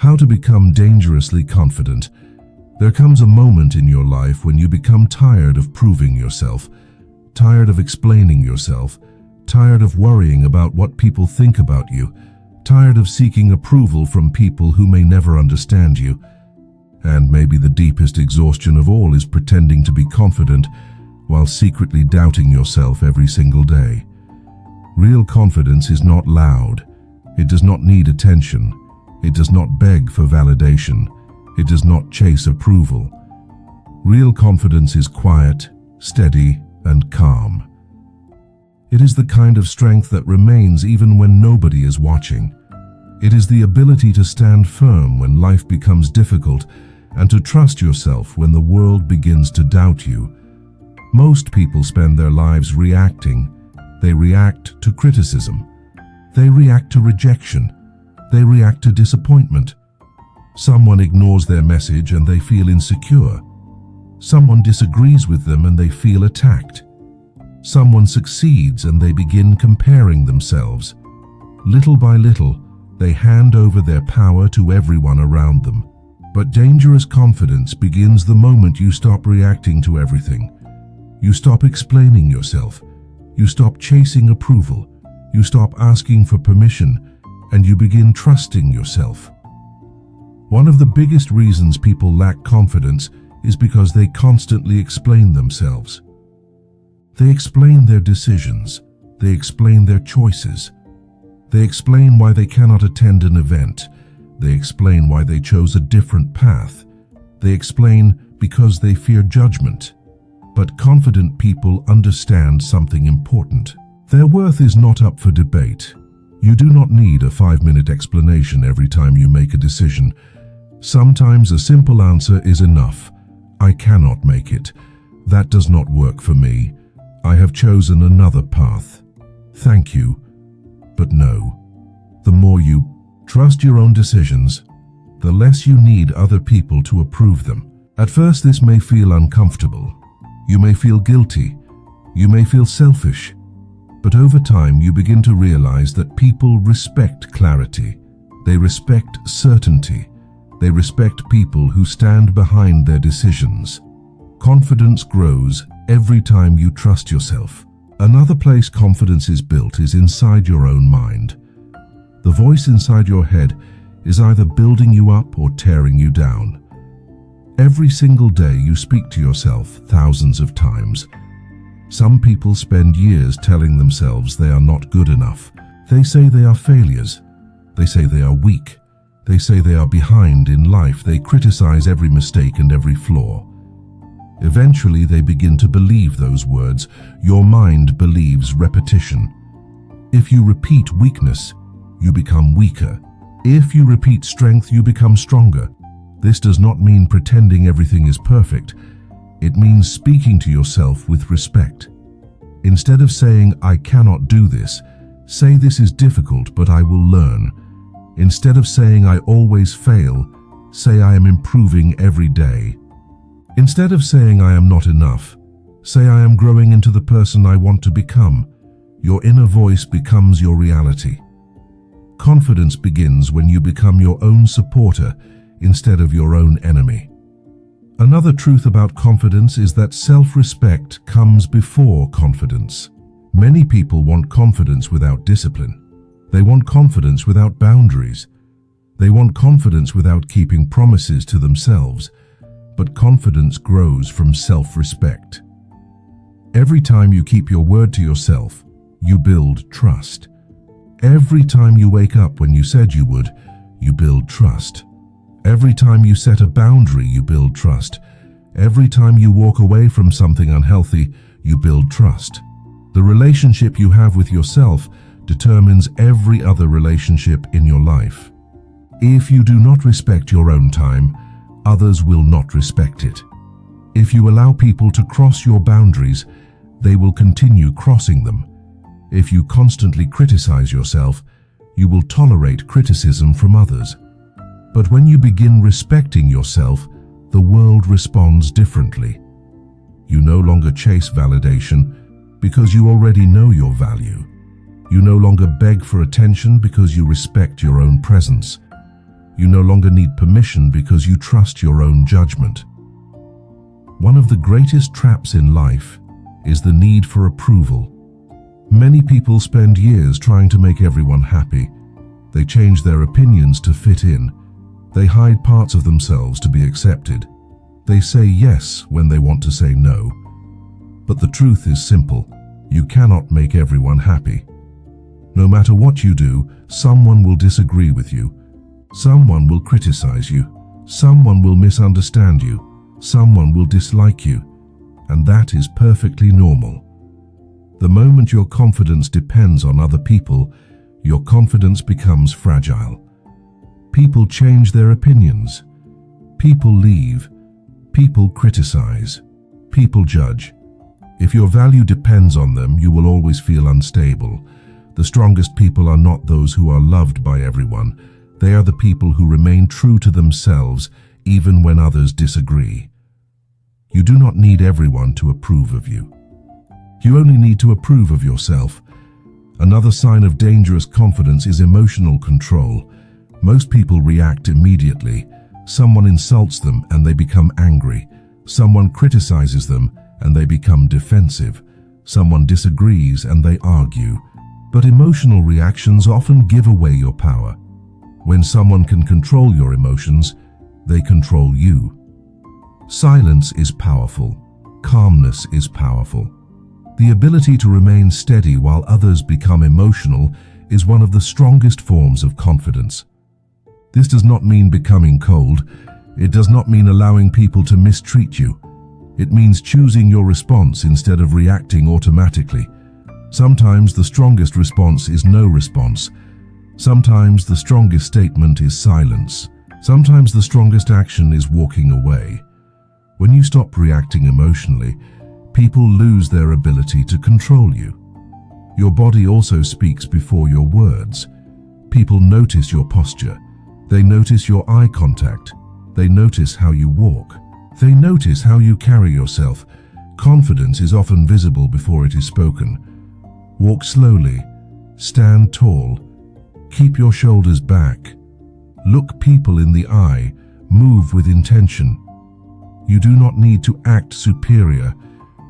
How to become dangerously confident. There comes a moment in your life when you become tired of proving yourself, tired of explaining yourself, tired of worrying about what people think about you, tired of seeking approval from people who may never understand you. And maybe the deepest exhaustion of all is pretending to be confident while secretly doubting yourself every single day. Real confidence is not loud. It does not need attention. It does not beg for validation. It does not chase approval. Real confidence is quiet, steady, and calm. It is the kind of strength that remains even when nobody is watching. It is the ability to stand firm when life becomes difficult and to trust yourself when the world begins to doubt you. Most people spend their lives reacting. They react to criticism. They react to rejection. They react to disappointment. Someone ignores their message and they feel insecure. Someone disagrees with them and they feel attacked. Someone succeeds and they begin comparing themselves. Little by little, they hand over their power to everyone around them. But dangerous confidence begins the moment you stop reacting to everything. You stop explaining yourself. You stop chasing approval. You stop asking for permission, and you begin trusting yourself. One of the biggest reasons people lack confidence is because they constantly explain themselves. They explain their decisions. They explain their choices. They explain why they cannot attend an event. They explain why they chose a different path. They explain because they fear judgment. But confident people understand something important. Their worth is not up for debate. You do not need a 5-minute explanation every time you make a decision. Sometimes a simple answer is enough. I cannot make it. That does not work for me. I have chosen another path. Thank you, but no. The more you trust your own decisions, the less you need other people to approve them. At first, this may feel uncomfortable. You may feel guilty. You may feel selfish. But over time, you begin to realize that people respect clarity. They respect certainty. They respect people who stand behind their decisions. Confidence grows every time you trust yourself. Another place confidence is built is inside your own mind. The voice inside your head is either building you up or tearing you down. Every single day you speak to yourself thousands of times. Some people spend years telling themselves they are not good enough. They say they are failures. They say they are weak. They say they are behind in life. They criticize every mistake and every flaw. Eventually, they begin to believe those words. Your mind believes repetition. If you repeat weakness, you become weaker. If you repeat strength, you become stronger. This does not mean pretending everything is perfect. It means speaking to yourself with respect. Instead of saying, I cannot do this, say this is difficult, but I will learn. Instead of saying, I always fail, say I am improving every day. Instead of saying I am not enough, say I am growing into the person I want to become. Your inner voice becomes your reality. Confidence begins when you become your own supporter instead of your own enemy. Another truth about confidence is that self-respect comes before confidence. Many people want confidence without discipline. They want confidence without boundaries. They want confidence without keeping promises to themselves. But confidence grows from self-respect. Every time you keep your word to yourself, you build trust. Every time you wake up when you said you would, you build trust. Every time you set a boundary, you build trust. Every time you walk away from something unhealthy, you build trust. The relationship you have with yourself determines every other relationship in your life. If you do not respect your own time, others will not respect it. If you allow people to cross your boundaries, they will continue crossing them. If you constantly criticize yourself, you will tolerate criticism from others. But when you begin respecting yourself, the world responds differently. You no longer chase validation because you already know your value. You no longer beg for attention because you respect your own presence. You no longer need permission because you trust your own judgment. One of the greatest traps in life is the need for approval. Many people spend years trying to make everyone happy. They change their opinions to fit in. They hide parts of themselves to be accepted. They say yes when they want to say no. But the truth is simple. You cannot make everyone happy. No matter what you do, someone will disagree with you. Someone will criticize you. Someone will misunderstand you. Someone will dislike you. And that is perfectly normal. The moment your confidence depends on other people, your confidence becomes fragile. People change their opinions. People leave. People criticize. People judge. If your value depends on them, you will always feel unstable. The strongest people are not those who are loved by everyone. They are the people who remain true to themselves even when others disagree. You do not need everyone to approve of you. You only need to approve of yourself. Another sign of dangerous confidence is emotional control. Most people react immediately. Someone insults them and they become angry. Someone criticizes them and they become defensive. Someone disagrees and they argue. But emotional reactions often give away your power. When someone can control your emotions, they control you. Silence is powerful. Calmness is powerful. The ability to remain steady while others become emotional is one of the strongest forms of confidence. This does not mean becoming cold. It does not mean allowing people to mistreat you. It means choosing your response instead of reacting automatically. Sometimes the strongest response is no response. Sometimes the strongest statement is silence. Sometimes the strongest action is walking away. When you stop reacting emotionally, people lose their ability to control you. Your body also speaks before your words. People notice your posture. They notice your eye contact. They notice how you walk. They notice how you carry yourself. Confidence is often visible before it is spoken. Walk slowly. Stand tall. Keep your shoulders back. Look people in the eye. Move with intention. You do not need to act superior.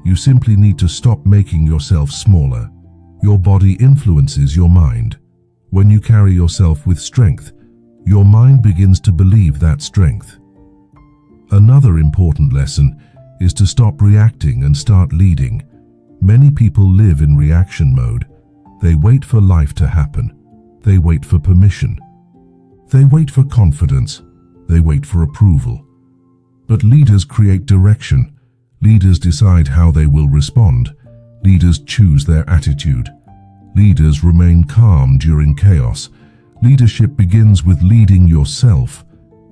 You simply need to stop making yourself smaller. Your body influences your mind. When you carry yourself with strength, your mind begins to believe that strength. Another important lesson is to stop reacting and start leading. Many people live in reaction mode. They wait for life to happen. They wait for permission. They wait for confidence. They wait for approval. But leaders create direction. Leaders decide how they will respond. Leaders choose their attitude. Leaders remain calm during chaos. Leadership begins with leading yourself.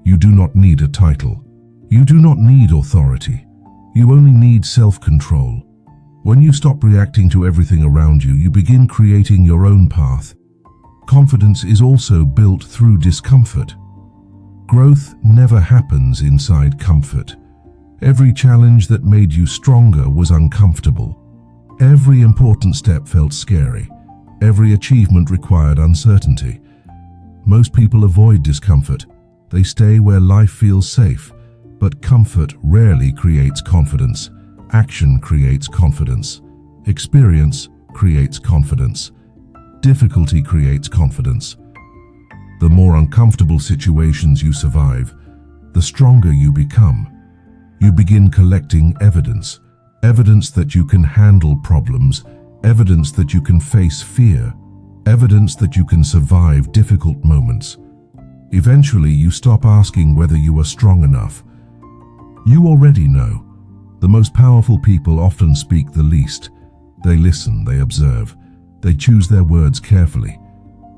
You do not need a title. You do not need authority. You only need self-control. When you stop reacting to everything around you, you begin creating your own path. Confidence is also built through discomfort. Growth never happens inside comfort. Every challenge that made you stronger was uncomfortable. Every important step felt scary. Every achievement required uncertainty. Most people avoid discomfort. They stay where life feels safe. But comfort rarely creates confidence. Action creates confidence. Experience creates confidence. Difficulty creates confidence. The more uncomfortable situations you survive, the stronger you become. You begin collecting evidence. Evidence that you can handle problems. Evidence that you can face fear. Evidence that you can survive difficult moments. Eventually, you stop asking whether you are strong enough. You already know. The most powerful people often speak the least. They listen, they observe. They choose their words carefully.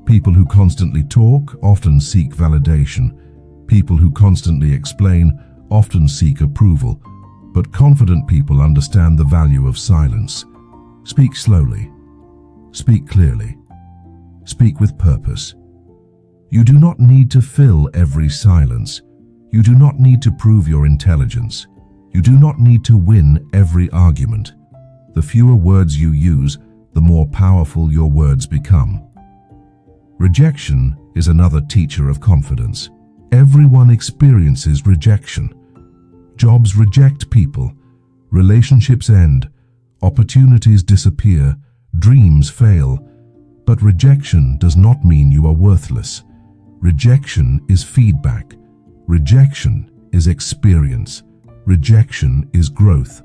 People who constantly talk often seek validation. People who constantly explain often seek approval. But confident people understand the value of silence. Speak slowly. Speak clearly. Speak with purpose. You do not need to fill every silence. You do not need to prove your intelligence. You do not need to win every argument. The fewer words you use, the more powerful your words become. Rejection is another teacher of confidence. Everyone experiences rejection. Jobs reject people, relationships end, opportunities disappear, dreams fail. But rejection does not mean you are worthless. Rejection is feedback. Rejection is experience. Rejection is growth.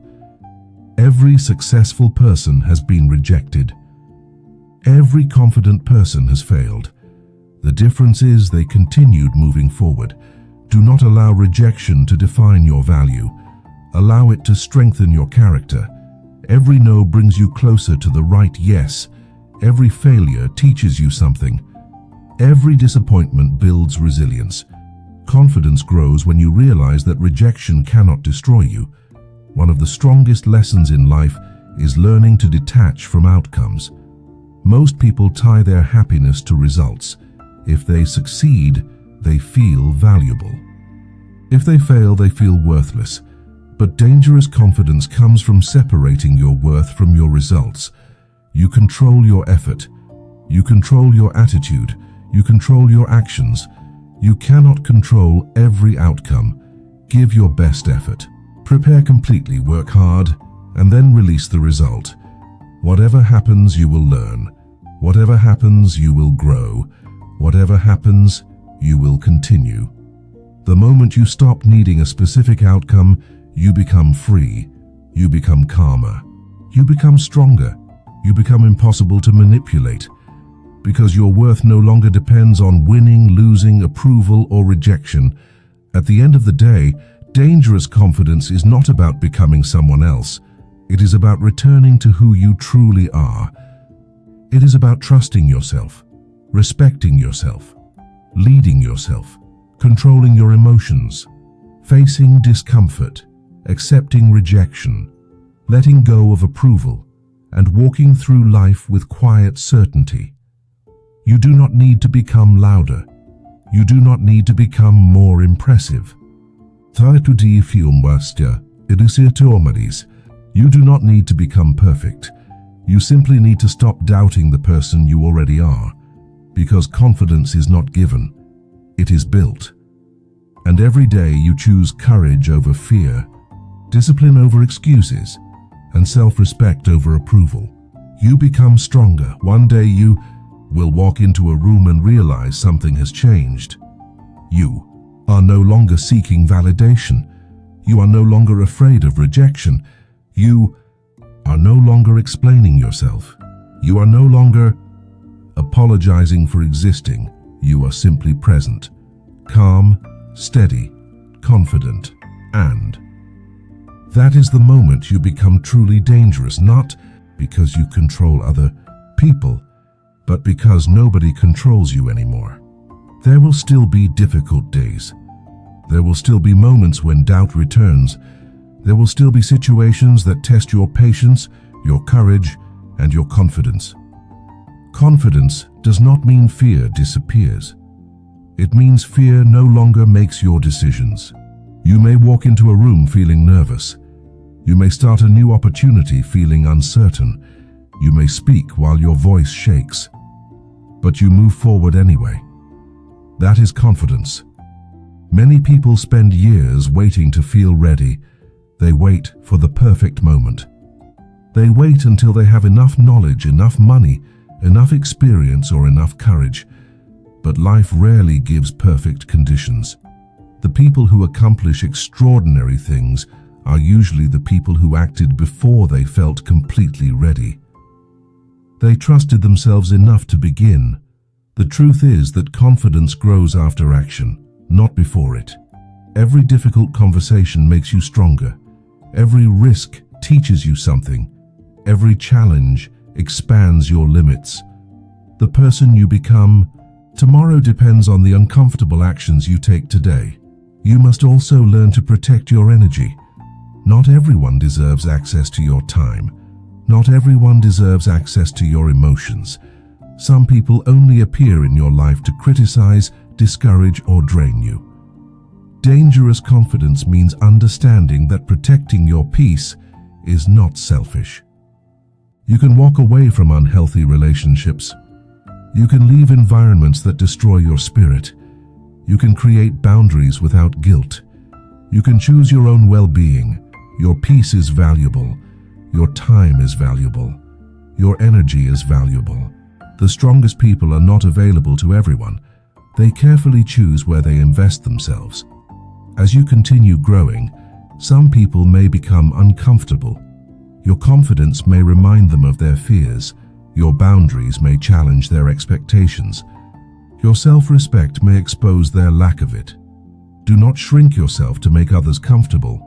Every successful person has been rejected. Every confident person has failed. The difference is they continued moving forward. Do not allow rejection to define your value. Allow it to strengthen your character. Every no brings you closer to the right yes. Every failure teaches you something. Every disappointment builds resilience. Confidence grows when you realize that rejection cannot destroy you. One of the strongest lessons in life is learning to detach from outcomes. Most people tie their happiness to results. If they succeed, they feel valuable. If they fail, they feel worthless. But dangerous confidence comes from separating your worth from your results. You control your effort. You control your attitude. You control your actions. You cannot control every outcome. Give your best effort. Prepare completely, work hard, and then release the result. Whatever happens, you will learn. Whatever happens, you will grow. Whatever happens, you will continue. The moment you stop needing a specific outcome, you become free. You become calmer. You become stronger. You become impossible to manipulate. Because your worth no longer depends on winning, losing, approval, or rejection. At the end of the day, dangerous confidence is not about becoming someone else. It is about returning to who you truly are. It is about trusting yourself, respecting yourself, leading yourself, controlling your emotions, facing discomfort, accepting rejection, letting go of approval, and walking through life with quiet certainty. You do not need to become louder. You do not need to become more impressive. You do not need to become perfect. You simply need to stop doubting the person you already are, because confidence is not given, it is built. And every day you choose courage over fear, discipline over excuses, and self-respect over approval. You become stronger. One day you will walk into a room and realize something has changed. You are no longer seeking validation. You are no longer afraid of rejection. You are no longer explaining yourself. You are no longer apologizing for existing. You are simply present, calm, steady, confident, and that is the moment you become truly dangerous, not because you control other people, but because nobody controls you anymore. There will still be difficult days. There will still be moments when doubt returns. There will still be situations that test your patience, your courage, and your confidence. Confidence does not mean fear disappears. It means fear no longer makes your decisions. You may walk into a room feeling nervous. You may start a new opportunity feeling uncertain. You may speak while your voice shakes. But you move forward anyway. That is confidence. Many people spend years waiting to feel ready. They wait for the perfect moment. They wait until they have enough knowledge, enough money, enough experience, or enough courage. But life rarely gives perfect conditions. The people who accomplish extraordinary things are usually the people who acted before they felt completely ready. They trusted themselves enough to begin. The truth is that confidence grows after action, not before it. Every difficult conversation makes you stronger. Every risk teaches you something. Every challenge expands your limits. The person you become tomorrow depends on the uncomfortable actions you take today. You must also learn to protect your energy. Not everyone deserves access to your time. Not everyone deserves access to your emotions. Some people only appear in your life to criticize, discourage, or drain you. Dangerous confidence means understanding that protecting your peace is not selfish. You can walk away from unhealthy relationships. You can leave environments that destroy your spirit. You can create boundaries without guilt. You can choose your own well-being. Your peace is valuable. Your time is valuable. Your energy is valuable. The strongest people are not available to everyone. They carefully choose where they invest themselves. As you continue growing, some people may become uncomfortable. Your confidence may remind them of their fears. Your boundaries may challenge their expectations. Your self-respect may expose their lack of it. Do not shrink yourself to make others comfortable.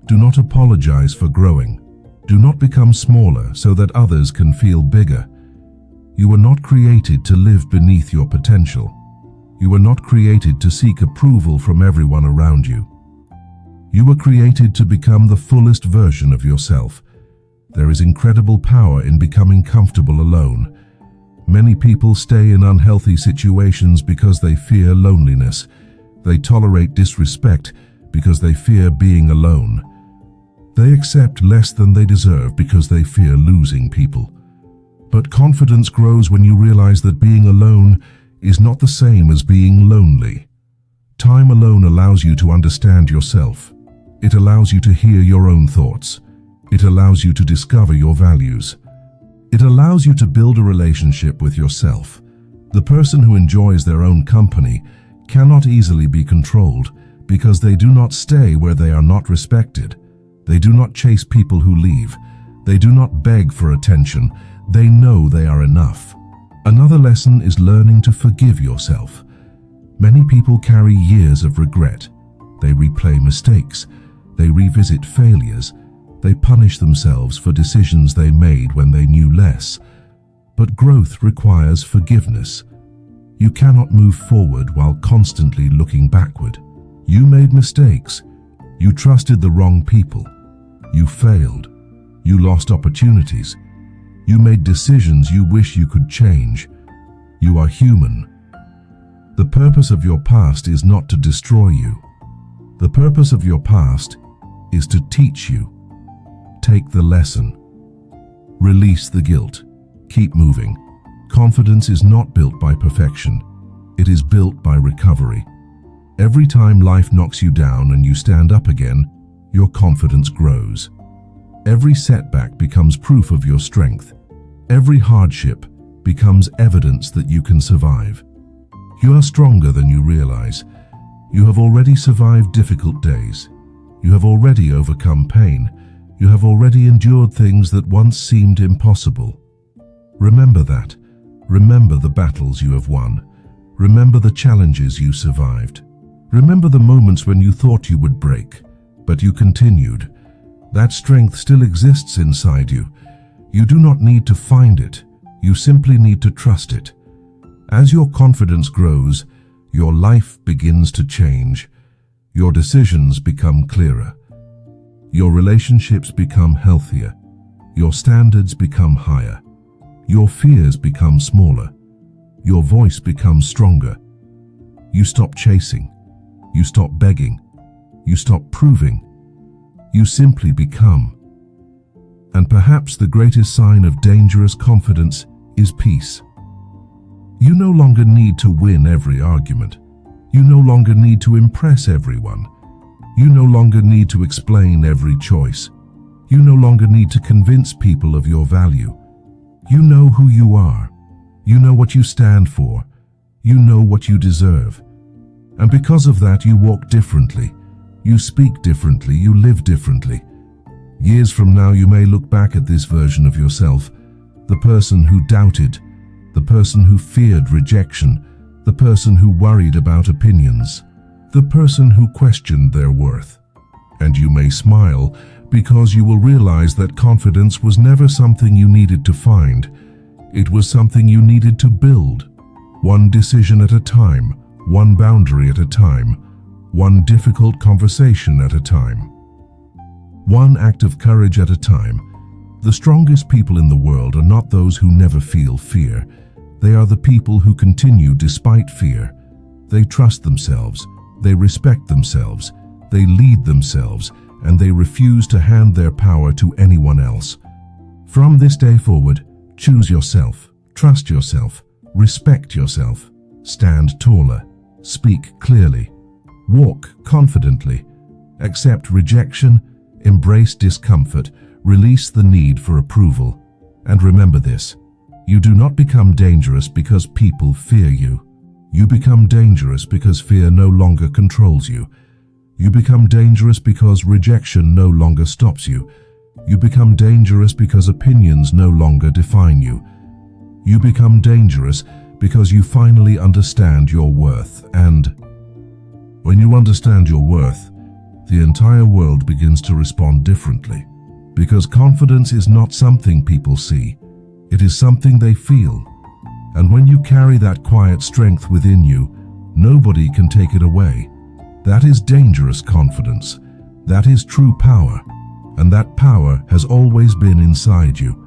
Do not apologize for growing. Do not become smaller so that others can feel bigger. You were not created to live beneath your potential. You were not created to seek approval from everyone around you. You were created to become the fullest version of yourself. There is incredible power in becoming comfortable alone. Many people stay in unhealthy situations because they fear loneliness. They tolerate disrespect because they fear being alone. They accept less than they deserve because they fear losing people. But confidence grows when you realize that being alone is not the same as being lonely. Time alone allows you to understand yourself. It allows you to hear your own thoughts. It allows you to discover your values. It allows you to build a relationship with yourself. The person who enjoys their own company cannot easily be controlled because they do not stay where they are not respected. They do not chase people who leave. They do not beg for attention. They know they are enough. Another lesson is learning to forgive yourself. Many people carry years of regret. They replay mistakes. They revisit failures. They punish themselves for decisions they made when they knew less. But growth requires forgiveness. You cannot move forward while constantly looking backward. You made mistakes. You trusted the wrong people. You failed. You lost opportunities. You made decisions you wish you could change. You are human. The purpose of your past is not to destroy you. The purpose of your past is to teach you. Take the lesson. Release the guilt. Keep moving. Confidence is not built by perfection. It is built by recovery. Every time life knocks you down and you stand up again, your confidence grows. Every setback becomes proof of your strength. Every hardship becomes evidence that you can survive. You are stronger than you realize. You have already survived difficult days. You have already overcome pain. You have already endured things that once seemed impossible. Remember that. Remember the battles you have won. Remember the challenges you survived. Remember the moments when you thought you would break, but you continued. That strength still exists inside you. You do not need to find it. You simply need to trust it. As your confidence grows, your life begins to change. Your decisions become clearer. Your relationships become healthier. Your standards become higher. Your fears become smaller. Your voice becomes stronger. You stop chasing. You stop begging. You stop proving. You simply become. And perhaps the greatest sign of dangerous confidence is peace. You no longer need to win every argument. You no longer need to impress everyone. You no longer need to explain every choice. You no longer need to convince people of your value. You know who you are. You know what you stand for. You know what you deserve. And because of that, you walk differently. You speak differently. You live differently. Years from now, you may look back at this version of yourself, the person who doubted, the person who feared rejection, the person who worried about opinions, the person who questioned their worth. And you may smile because you will realize that confidence was never something you needed to find. It was something you needed to build. One decision at a time, one boundary at a time, one difficult conversation at a time. One act of courage at a time. The strongest people in the world are not those who never feel fear. They are the people who continue despite fear. They trust themselves, they respect themselves, they lead themselves, and they refuse to hand their power to anyone else. From this day forward, choose yourself, trust yourself, respect yourself, stand taller, Speak clearly. Walk confidently. Accept rejection. Embrace discomfort. Release the need for approval. And remember this: you do not become dangerous because people fear you. You become dangerous because fear no longer controls you. You become dangerous because rejection no longer stops you. You become dangerous because opinions no longer define you. You become dangerous because you finally understand your worth. And when you understand your worth, the entire world begins to respond differently. Because confidence is not something people see. It is something they feel. And when you carry that quiet strength within you, nobody can take it away. That is dangerous confidence. That is true power. And that power has always been inside you.